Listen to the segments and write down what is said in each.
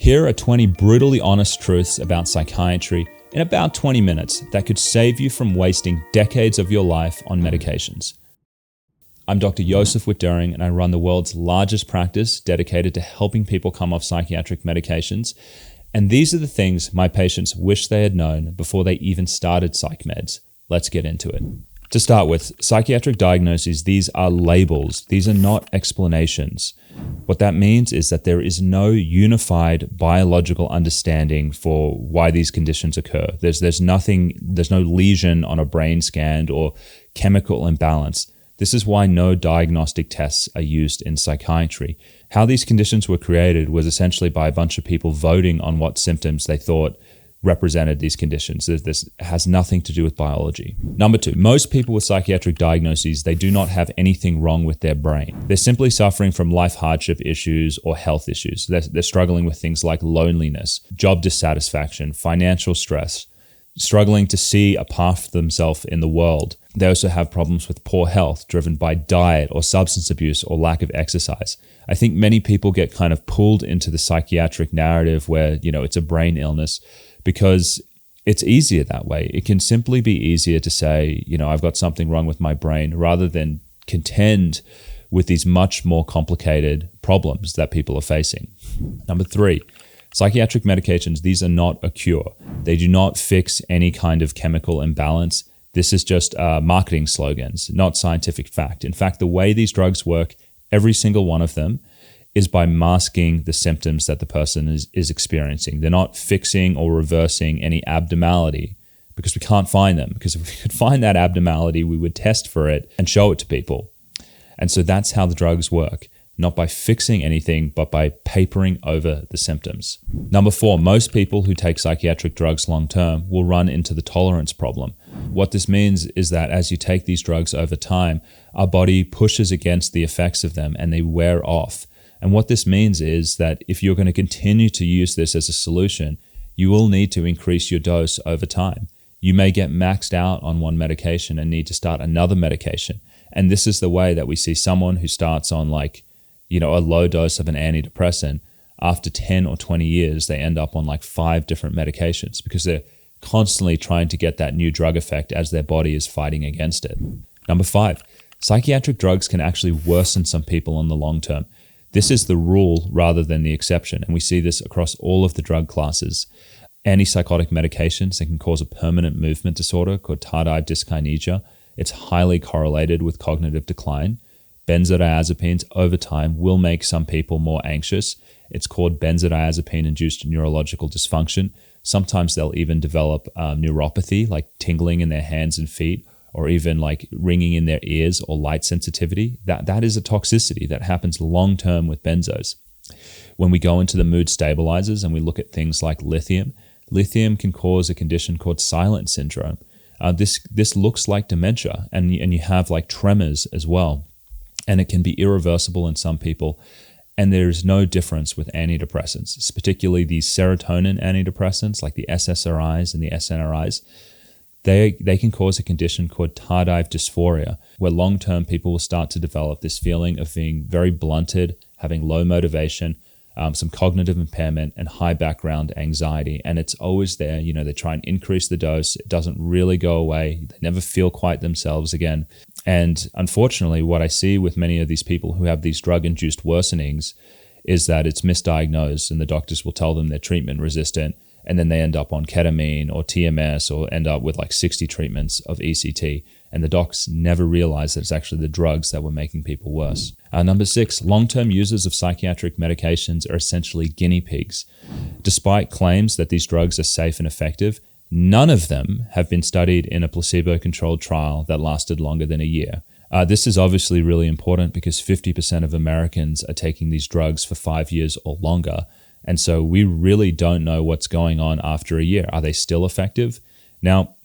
Here are 20 brutally honest truths about psychiatry in about 20 minutes that could save you from wasting decades of your life on medications. I'm Dr. Josef Witt-Doerring, and I run the world's largest practice dedicated to helping people come off psychiatric medications. And these are the things my patients wish they had known before they even started psych meds. Let's get into it. To start with, psychiatric diagnoses, these are labels. These are not explanations. What that means is that there is no unified biological understanding for why these conditions occur. There's no lesion on a brain scan or chemical imbalance. This is why no diagnostic tests are used in psychiatry. How these conditions were created was essentially by a bunch of people voting on what symptoms they thought represented these conditions. This has nothing to do with biology. Number two, most people with psychiatric diagnoses, they do not have anything wrong with their brain. They're simply suffering from life hardship issues or health issues. They're struggling with things like loneliness, job dissatisfaction, financial stress, struggling to see a path for themselves in the world. They also have problems with poor health driven by diet or substance abuse or lack of exercise. I think many people get kind of pulled into the psychiatric narrative where, it's a brain illness because it's easier that way. It can simply be easier to say, I've got something wrong with my brain rather than contend with these much more complicated problems that people are facing. Number three, psychiatric medications, these are not a cure. They do not fix any kind of chemical imbalance. This is just marketing slogans, not scientific fact. In fact, the way these drugs work, every single one of them, is by masking the symptoms that the person is experiencing. They're not fixing or reversing any abnormality because we can't find them. Because if we could find that abnormality, we would test for it and show it to people. And so that's how the drugs work. Not by fixing anything, but by papering over the symptoms. Number four, most people who take psychiatric drugs long-term will run into the tolerance problem. What this means is that as you take these drugs over time, our body pushes against the effects of them and they wear off. And what this means is that if you're going to continue to use this as a solution, you will need to increase your dose over time. You may get maxed out on one medication and need to start another medication. And this is the way that we see someone who starts on a low dose of an antidepressant. After 10 or 20 years, they end up on 5 different medications because they're constantly trying to get that new drug effect as their body is fighting against it. Number 5, psychiatric drugs can actually worsen some people in the long term. This is the rule rather than the exception, and we see this across all of the drug classes. Antipsychotic medications that can cause a permanent movement disorder called tardive dyskinesia. It's highly correlated with cognitive decline. Benzodiazepines over time will make some people more anxious. It's called benzodiazepine-induced neurological dysfunction. Sometimes they'll even develop neuropathy, like tingling in their hands and feet, or even ringing in their ears or light sensitivity. That is a toxicity that happens long-term with benzos. When we go into the mood stabilizers and we look at things like lithium can cause a condition called silent syndrome. This looks like dementia, and you have tremors as well. And it can be irreversible in some people. And there's no difference with antidepressants, particularly these serotonin antidepressants like the SSRIs and the SNRIs. They can cause a condition called tardive dysphoria, where long-term people will start to develop this feeling of being very blunted, having low motivation, some cognitive impairment, and high background anxiety. And it's always there. They try and increase the dose. It doesn't really go away. They never feel quite themselves again. And unfortunately, what I see with many of these people who have these drug-induced worsenings is that it's misdiagnosed, and the doctors will tell them they're treatment resistant, and then they end up on ketamine or TMS or end up with 60 treatments of ECT. And the docs never realize that it's actually the drugs that were making people worse. Number 6, long-term users of psychiatric medications are essentially guinea pigs. Despite claims that these drugs are safe and effective, none of them have been studied in a placebo-controlled trial that lasted longer than a year. This is obviously really important because 50% of Americans are taking these drugs for 5 years or longer. And so we really don't know what's going on after a year. Are they still effective? Now,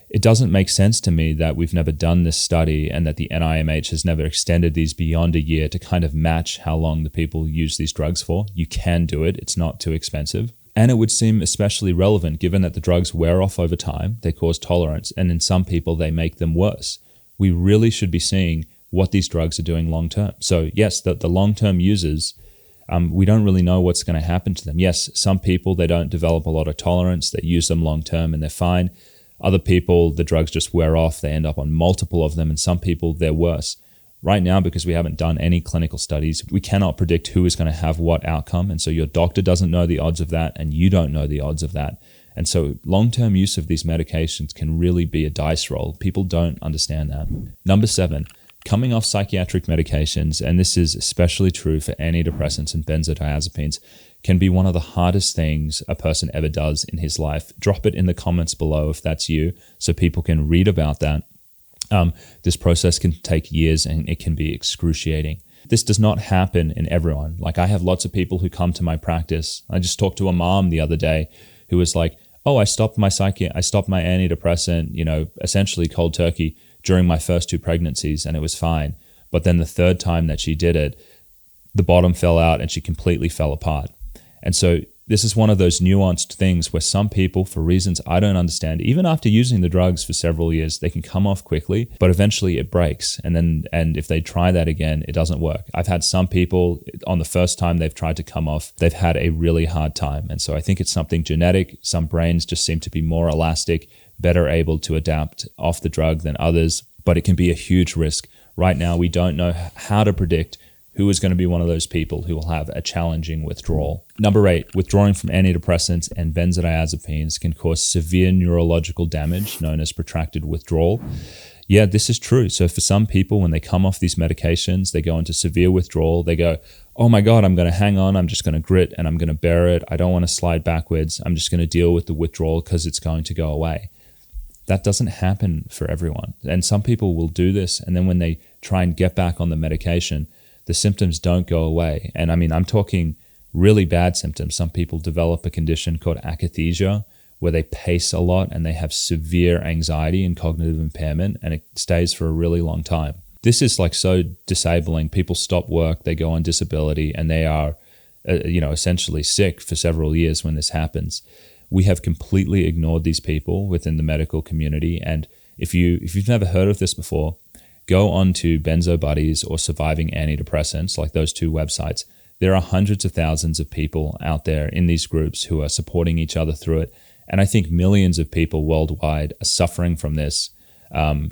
it doesn't make sense to me that we've never done this study and that the NIMH has never extended these beyond a year to kind of match how long the people use these drugs for. You can do it. It's not too expensive. And it would seem especially relevant given that the drugs wear off over time, they cause tolerance, and in some people they make them worse. We really should be seeing what these drugs are doing long-term. So yes, the long-term users, we don't really know what's going to happen to them. Yes, some people, they don't develop a lot of tolerance. They use them long term and they're fine. Other people, the drugs just wear off. They end up on multiple of them. And some people, they're worse. Right now, because we haven't done any clinical studies, we cannot predict who is going to have what outcome. And so your doctor doesn't know the odds of that, and you don't know the odds of that. And so long-term use of these medications can really be a dice roll. People don't understand that. Number 7, coming off psychiatric medications, and this is especially true for antidepressants and benzodiazepines, can be one of the hardest things a person ever does in his life. Drop it in the comments below if that's you, so people can read about that. This process can take years and it can be excruciating. This does not happen in everyone. Like, I have lots of people who come to my practice. I just talked to a mom the other day who was like, oh, I stopped my antidepressant, essentially cold turkey during my first 2 pregnancies, and it was fine. But then the third time that she did it, the bottom fell out and she completely fell apart. And so this is one of those nuanced things where some people, for reasons I don't understand, even after using the drugs for several years, they can come off quickly, but eventually it breaks. And if they try that again, it doesn't work. I've had some people on the first time they've tried to come off, they've had a really hard time. And so I think it's something genetic. Some brains just seem to be more elastic, better able to adapt off the drug than others, but it can be a huge risk. Right now, we don't know how to predict who is going to be one of those people who will have a challenging withdrawal. Number 8, withdrawing from antidepressants and benzodiazepines can cause severe neurological damage known as protracted withdrawal. Yeah, this is true. So for some people, when they come off these medications, they go into severe withdrawal. They go, oh my God, I'm going to hang on. I'm just going to grit and I'm going to bear it. I don't want to slide backwards. I'm just going to deal with the withdrawal because it's going to go away. That doesn't happen for everyone. And some people will do this. And then when they try and get back on the medication, the symptoms don't go away. And I mean, I'm talking really bad symptoms. Some people develop a condition called akathisia, where they pace a lot and they have severe anxiety and cognitive impairment, and it stays for a really long time. This is like so disabling. People stop work, they go on disability, and they are, essentially sick for several years when this happens. We have completely ignored these people within the medical community. And if you've never heard of this before, go on to Benzo Buddies or Surviving Antidepressants, like those 2 websites. There are hundreds of thousands of people out there in these groups who are supporting each other through it. And I think millions of people worldwide are suffering from this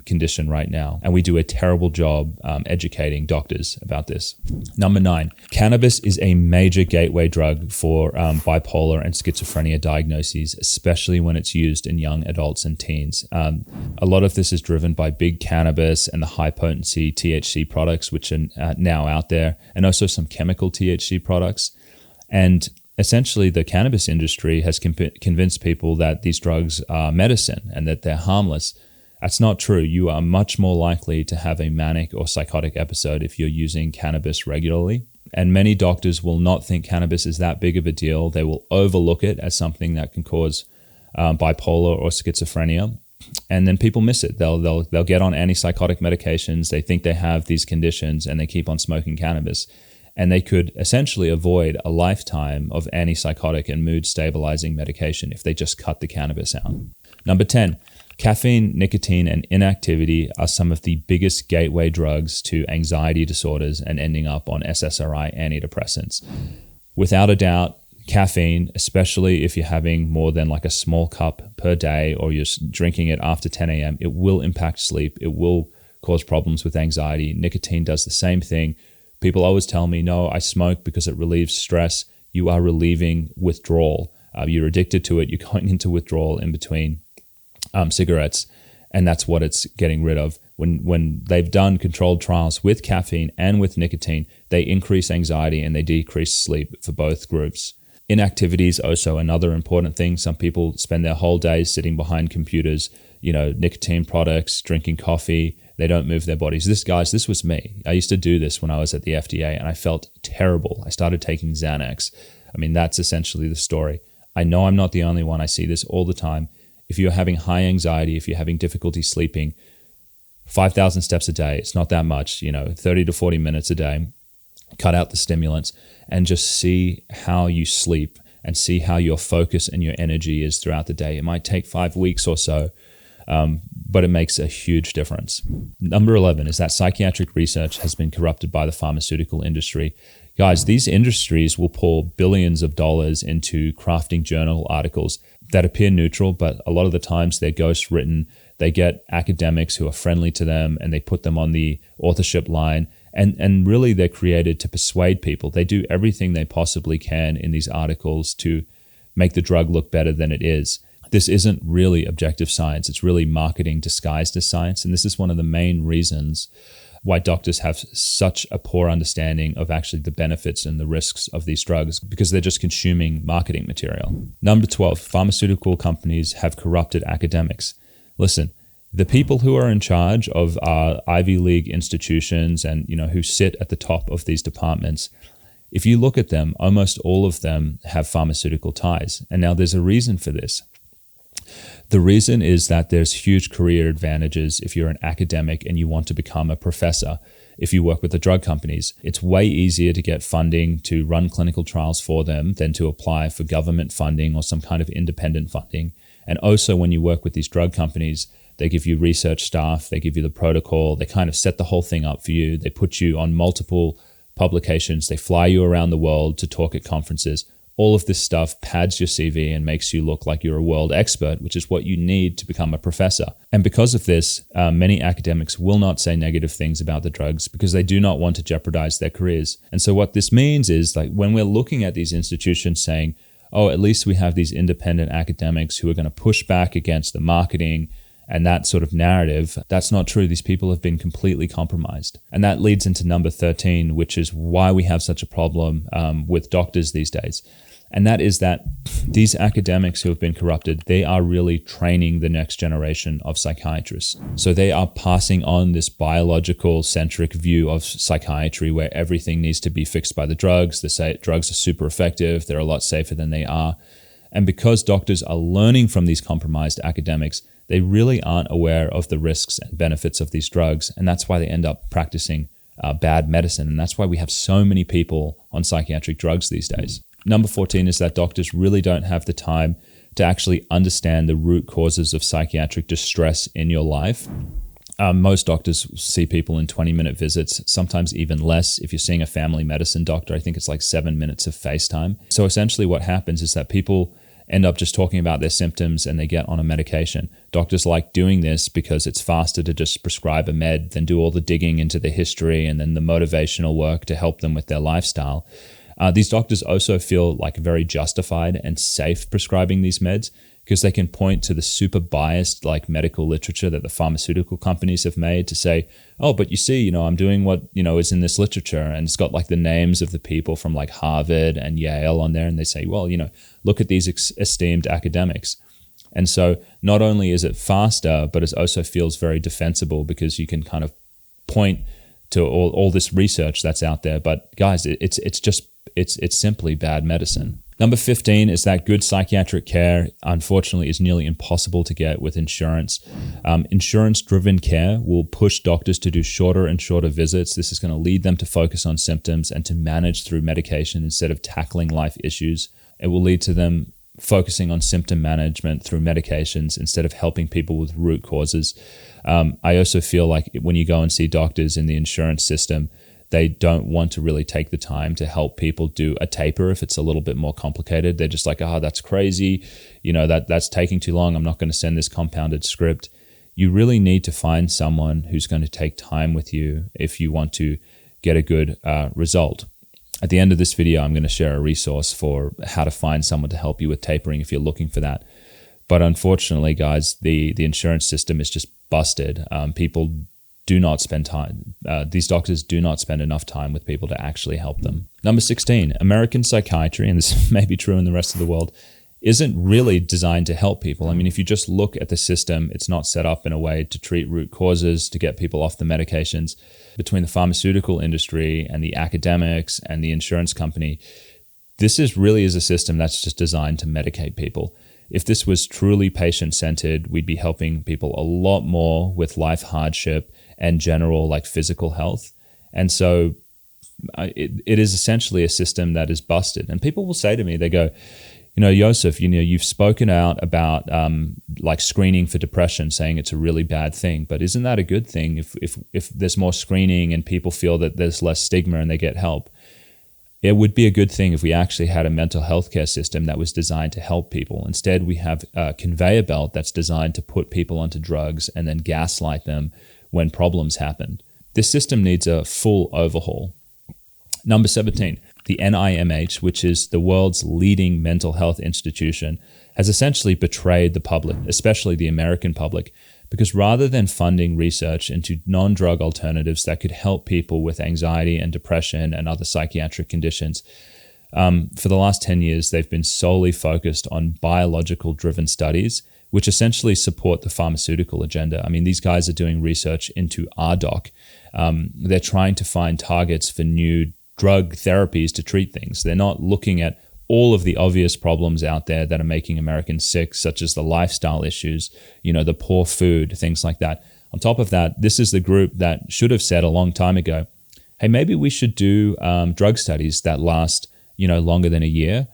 condition right now. And we do a terrible job educating doctors about this. Number 9, cannabis is a major gateway drug for bipolar and schizophrenia diagnoses, especially when it's used in young adults and teens. A lot of this is driven by big cannabis and the high potency THC products, which are now out there, and also some chemical THC products. And essentially, the cannabis industry has convinced people that these drugs are medicine and that they're harmless. That's not true. You are much more likely to have a manic or psychotic episode if you're using cannabis regularly. And many doctors will not think cannabis is that big of a deal. They will overlook it as something that can cause bipolar or schizophrenia. And then people miss it. They'll get on antipsychotic medications. They think they have these conditions and they keep on smoking cannabis. And they could essentially avoid a lifetime of antipsychotic and mood stabilizing medication if they just cut the cannabis out. Number 10, caffeine, nicotine, and inactivity are some of the biggest gateway drugs to anxiety disorders and ending up on SSRI antidepressants. Without a doubt, caffeine, especially if you're having more than like a small cup per day or you're drinking it after 10 a.m., it will impact sleep. It will cause problems with anxiety. Nicotine does the same thing. People always tell me, no, I smoke because it relieves stress. You are relieving withdrawal. You're addicted to it. You're going into withdrawal in between cigarettes, and that's what it's getting rid of. When they've done controlled trials with caffeine and with nicotine, they increase anxiety and they decrease sleep for both groups. Inactivity is also another important thing. Some people spend their whole days sitting behind computers, nicotine products, drinking coffee. They don't move their bodies. This was me. I used to do this when I was at the FDA and I felt terrible. I started taking Xanax. I mean, that's essentially the story. I know I'm not the only one. I see this all the time. If you're having high anxiety, if you're having difficulty sleeping, 5,000 steps a day, it's not that much, 30 to 40 minutes a day, cut out the stimulants and just see how you sleep and see how your focus and your energy is throughout the day. It might take 5 weeks or so, but it makes a huge difference. Number 11 is that psychiatric research has been corrupted by the pharmaceutical industry. Guys, these industries will pour billions of dollars into crafting journal articles that appear neutral, but a lot of the times they're ghost written. They get academics who are friendly to them and they put them on the authorship line. And really they're created to persuade people. They do everything they possibly can in these articles to make the drug look better than it is. This isn't really objective science. It's really marketing disguised as science. And this is one of the main reasons why doctors have such a poor understanding of actually the benefits and the risks of these drugs, because they're just consuming marketing material. Number 12, pharmaceutical companies have corrupted academics. Listen, the people who are in charge of our Ivy League institutions and, who sit at the top of these departments, if you look at them, almost all of them have pharmaceutical ties. And now there's a reason for this. The reason is that there's huge career advantages if you're an academic and you want to become a professor. If you work with the drug companies, it's way easier to get funding to run clinical trials for them than to apply for government funding or some kind of independent funding. And also when you work with these drug companies, they give you research staff, they give you the protocol, they kind of set the whole thing up for you. They put you on multiple publications, they fly you around the world to talk at conferences. All of this stuff pads your CV and makes you look like you're a world expert, which is what you need to become a professor. And because of this, many academics will not say negative things about the drugs because they do not want to jeopardize their careers. And so what this means is, like, when we're looking at these institutions saying, oh, at least we have these independent academics who are going to push back against the marketing and that sort of narrative, that's not true. These people have been completely compromised. And that leads into number 13, which is why we have such a problem with doctors these days. And that is that these academics who have been corrupted, they are really training the next generation of psychiatrists. So they are passing on this biological-centric view of psychiatry where everything needs to be fixed by the drugs. They say drugs are super effective, they're a lot safer than they are. And because doctors are learning from these compromised academics, they really aren't aware of the risks and benefits of these drugs. And that's why they end up practicing bad medicine. And that's why we have so many people on psychiatric drugs these days. Number 14 is that doctors really don't have the time to actually understand the root causes of psychiatric distress in your life. Most doctors see people in 20-minute visits, sometimes even less. If you're seeing a family medicine doctor, I think it's like 7 minutes of FaceTime. So essentially what happens is that people end up just talking about their symptoms and they get on a medication. Doctors like doing this because it's faster to just prescribe a med than do all the digging into the history and then the motivational work to help them with their lifestyle. These doctors also feel like very justified and safe prescribing these meds because they can point to the super biased like medical literature that the pharmaceutical companies have made to say, oh, but you see, I'm doing what, is in this literature. And it's got like the names of the people from like Harvard and Yale on there. And they say, well, look at these esteemed academics. And so not only is it faster, but it also feels very defensible because you can kind of point to all this research that's out there. But guys, it's simply bad medicine. Number 15 is that good psychiatric care, unfortunately, is nearly impossible to get with insurance. Insurance-driven care will push doctors to do shorter and shorter visits. This is going to lead them to focus on symptoms and to manage through medication instead of tackling life issues. It will lead to them focusing on symptom management through medications instead of helping people with root causes. I also feel like when you go and see doctors in the insurance system, they don't want to really take the time to help people do a taper if it's a little bit more complicated. They're just like, that's crazy. That's taking too long. I'm not going to send this compounded script. You really need to find someone who's going to take time with you if you want to get a good result. At the end of this video, I'm going to share a resource for how to find someone to help you with tapering if you're looking for that. But unfortunately, guys, the insurance system is just busted. People do not spend time. These doctors do not spend enough time with people to actually help them. Number 16, American psychiatry, and this may be true in the rest of the world, isn't really designed to help people. I mean, if you just look at the system, it's not set up in a way to treat root causes, to get people off the medications. Between the pharmaceutical industry and the academics and the insurance company, this is a system that's just designed to medicate people. If this was truly patient-centered, we'd be helping people a lot more with life hardship and general like physical health. And so it is essentially a system that is busted. And people will say to me, they go, Josef, you've spoken out about like screening for depression, saying it's a really bad thing. But isn't that a good thing if there's more screening and people feel that there's less stigma and they get help? It would be a good thing if we actually had a mental health care system that was designed to help people. Instead, we have a conveyor belt that's designed to put people onto drugs and then gaslight them when problems happen. This system needs a full overhaul. Number 17, the NIMH, which is the world's leading mental health institution, has essentially betrayed the public, especially the American public, because rather than funding research into non-drug alternatives that could help people with anxiety and depression and other psychiatric conditions, for the last 10 years, they've been solely focused on biological-driven studies, which essentially support the pharmaceutical agenda. I mean, these guys are doing research into RDoC. They're trying to find targets for new drug therapies to treat things. They're not looking at all of the obvious problems out there that are making Americans sick, such as the lifestyle issues, the poor food, things like that. On top of that, this is the group that should have said a long time ago, hey, maybe we should do drug studies that last, longer than a year.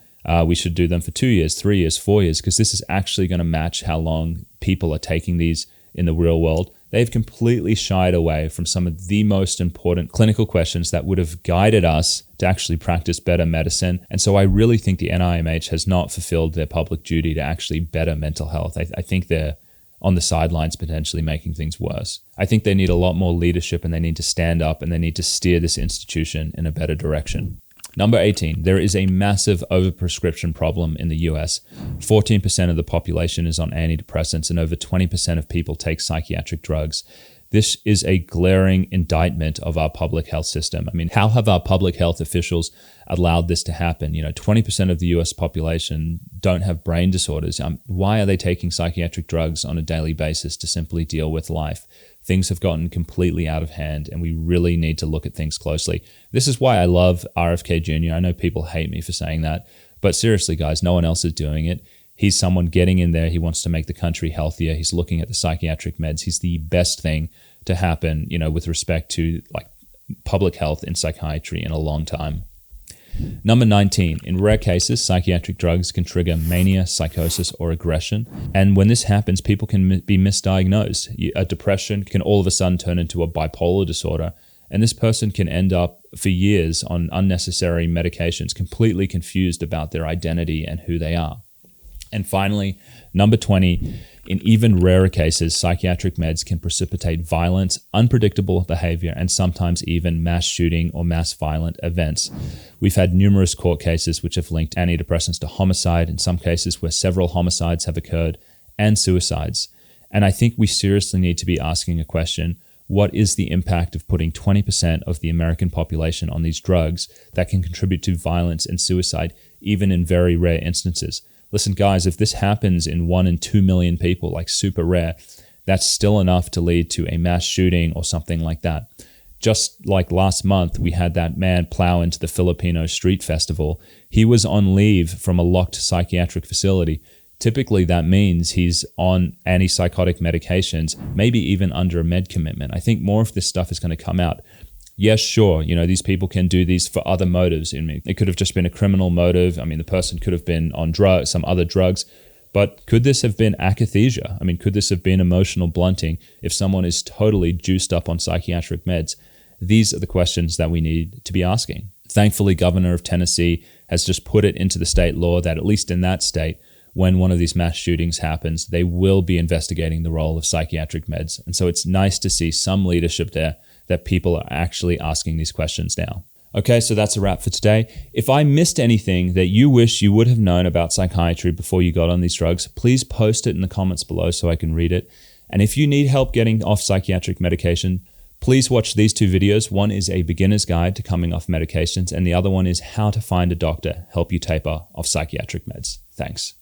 We should do them for 2 years, 3 years, 4 years, because this is actually going to match how long people are taking these in the real world. They've completely shied away from some of the most important clinical questions that would have guided us to actually practice better medicine. And so I really think the NIMH has not fulfilled their public duty to actually better mental health. I think they're on the sidelines potentially making things worse. I think they need a lot more leadership, and they need to stand up, and they need to steer this institution in a better direction. Number 18, there is a massive overprescription problem in the US. 14% of the population is on antidepressants, and over 20% of people take psychiatric drugs. This is a glaring indictment of our public health system. I mean, how have our public health officials allowed this to happen? 20% of the US population don't have brain disorders. Why are they taking psychiatric drugs on a daily basis to simply deal with life? Things have gotten completely out of hand, and we really need to look at things closely. This is why I love RFK Jr. I know people hate me for saying that, but seriously, guys, no one else is doing it. He's someone getting in there. He wants to make the country healthier. He's looking at the psychiatric meds. He's the best thing to happen, with respect to like public health in psychiatry in a long time. Number 19, in rare cases, psychiatric drugs can trigger mania, psychosis, or aggression. And when this happens, people can be misdiagnosed. A depression can all of a sudden turn into a bipolar disorder. And this person can end up for years on unnecessary medications, completely confused about their identity and who they are. And finally, number 20, in even rarer cases, psychiatric meds can precipitate violence, unpredictable behavior, and sometimes even mass shooting or mass violent events. We've had numerous court cases which have linked antidepressants to homicide, in some cases where several homicides have occurred, and suicides. And I think we seriously need to be asking a question: what is the impact of putting 20% of the American population on these drugs that can contribute to violence and suicide, even in very rare instances? Listen, guys, if this happens in 1 in 2 million people, like super rare, that's still enough to lead to a mass shooting or something like that. Just like last month, we had that man plow into the Filipino street festival. He was on leave from a locked psychiatric facility. Typically, that means he's on antipsychotic medications, maybe even under a med commitment. I think more of this stuff is going to come out. Yes, sure, these people can do these for other motives. It could have just been a criminal motive. I mean, the person could have been on drugs, some other drugs. But could this have been akathisia? I mean, could this have been emotional blunting if someone is totally juiced up on psychiatric meds? These are the questions that we need to be asking. Thankfully, Governor of Tennessee has just put it into the state law that, at least in that state, when one of these mass shootings happens, they will be investigating the role of psychiatric meds. And so it's nice to see some leadership there, that people are actually asking these questions now. Okay, so that's a wrap for today. If I missed anything that you wish you would have known about psychiatry before you got on these drugs, please post it in the comments below so I can read it. And if you need help getting off psychiatric medication, please watch these 2 videos. One is a beginner's guide to coming off medications, and the other one is how to find a doctor help you taper off psychiatric meds. Thanks.